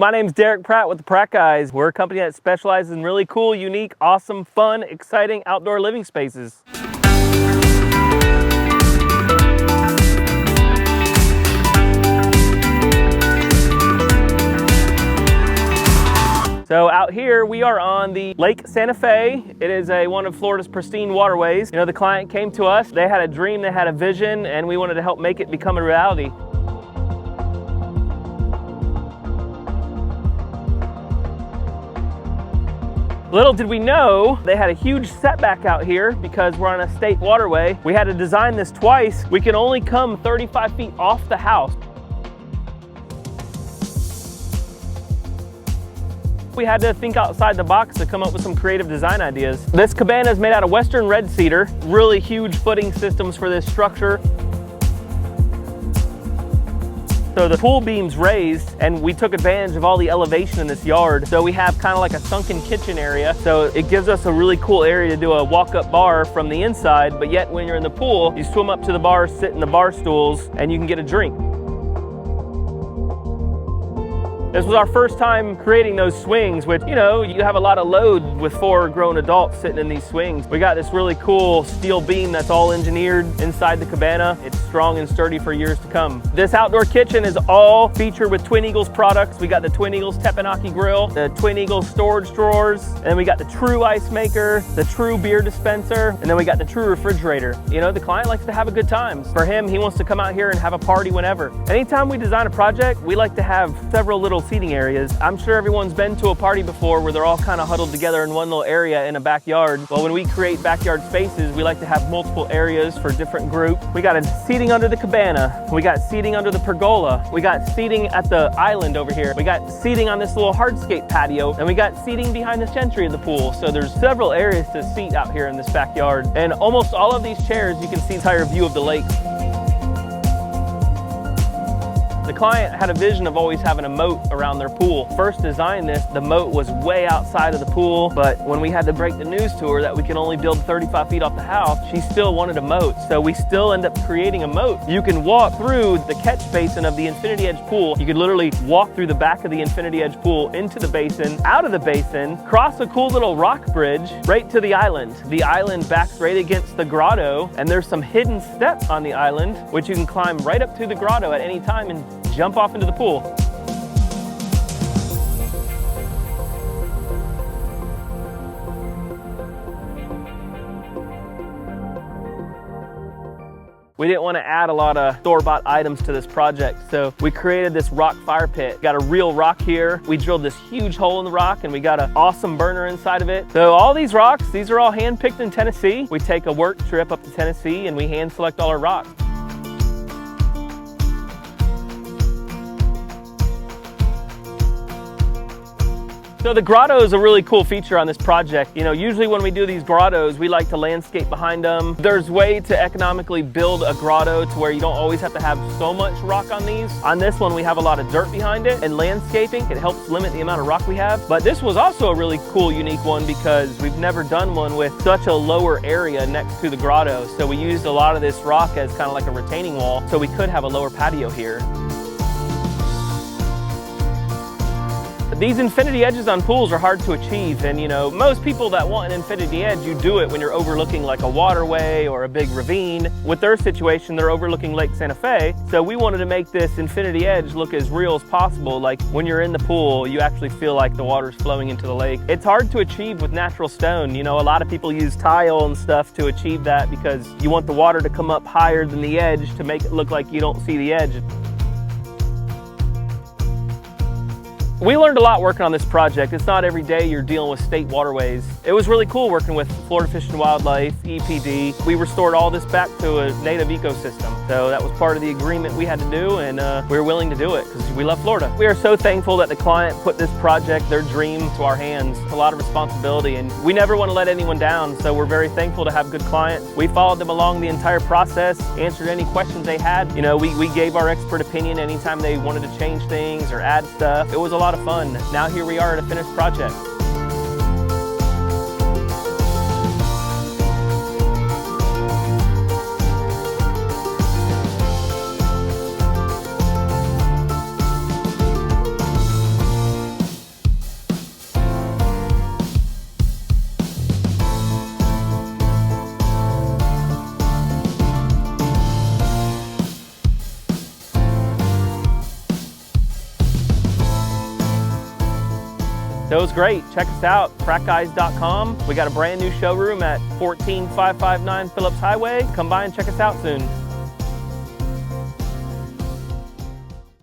My name's Derek Pratt with the Pratt Guys. We're a company that specializes in really cool, unique, awesome, fun, exciting outdoor living spaces. So out here, we are on the Lake Santa Fe. It is one of Florida's pristine waterways. You know, the client came to us, they had a dream, they had a vision, and we wanted to help make it become a reality. Little did we know, they had a huge setback out here because we're on a state waterway. We had to design this twice. We can only come 35 feet off the house. We had to think outside the box to come up with some creative design ideas. This cabana is made out of western red cedar, really huge footing systems for this structure. So the pool beam's raised, and we took advantage of all the elevation in this yard. So we have kind of like a sunken kitchen area. So it gives us a really cool area to do a walk-up bar from the inside, but yet when you're in the pool, you swim up to the bar, sit in the bar stools, and you can get a drink. This was our first time creating those swings, which, you know, you have a lot of load with 4 grown adults sitting in these swings. We got this really cool steel beam that's all engineered inside the cabana. It's strong and sturdy for years to come. This outdoor kitchen is all featured with Twin Eagles products. We got the Twin Eagles teppanyaki grill, the Twin Eagles storage drawers, and then we got the true ice maker, the true beer dispenser, and then we got the true refrigerator. You know, the client likes to have a good time. For him, he wants to come out here and have a party whenever. Anytime we design a project, we like to have several little seating areas. I'm sure everyone's been to a party before where they're all kind of huddled together in one little area in a backyard. Well, when we create backyard spaces, we like to have multiple areas for different groups. We got a seating under the cabana. We got seating under the pergola. We got seating at the island over here. We got seating on this little hardscape patio, and we got seating behind the entry of the pool. So there's several areas to seat out here in this backyard. And almost all of these chairs, you can see the entire view of the lake. The client had a vision of always having a moat around their pool. First designed this, the moat was way outside of the pool, but when we had to break the news to her that we can only build 35 feet off the house, she still wanted a moat. So we still end up creating a moat. You can walk through the catch basin of the infinity edge pool. You could literally walk through the back of the infinity edge pool into the basin, out of the basin, cross a cool little rock bridge right to the island. The island backs right against the grotto, and there's some hidden steps on the island, which you can climb right up to the grotto at any time and jump off into the pool. We didn't want to add a lot of store-bought items to this project, so we created this rock fire pit. Got a real rock here. We drilled this huge hole in the rock, and we got an awesome burner inside of it. So all these rocks, these are all hand-picked in Tennessee. We take a work trip up to Tennessee, and we hand-select all our rocks. So the grotto is a really cool feature on this project. You know, usually when we do these grottos, we like to landscape behind them. There's a way to economically build a grotto to where you don't always have to have so much rock on these. On this one, we have a lot of dirt behind it, and landscaping, it helps limit the amount of rock we have. But this was also a really cool, unique one because we've never done one with such a lower area next to the grotto. So we used a lot of this rock as kind of like a retaining wall, so we could have a lower patio here. These infinity edges on pools are hard to achieve, and you know, most people that want an infinity edge, you do it when you're overlooking like a waterway or a big ravine. With their situation, they're overlooking Lake Santa Fe, so we wanted to make this infinity edge look as real as possible. Like when you're in the pool, you actually feel like the water's flowing into the lake. It's hard to achieve with natural stone. You know, a lot of people use tile and stuff to achieve that because you want the water to come up higher than the edge to make it look like you don't see the edge. We learned a lot working on this project. It's not every day you're dealing with state waterways. It was really cool working with Florida Fish and Wildlife, EPD. We restored all this back to a native ecosystem. So that was part of the agreement we had to do, and we were willing to do it because we love Florida. We are so thankful that the client put this project, their dream, to our hands. It's a lot of responsibility, and we never want to let anyone down, so we're very thankful to have good clients. We followed them along the entire process, answered any questions they had. You know, we gave our expert opinion anytime they wanted to change things or add stuff. It was a lot of fun. Now here we are at a finished project. So it was great. Check us out, prattguys.com. We got a brand new showroom at 14559 Phillips Highway. Come by and check us out soon.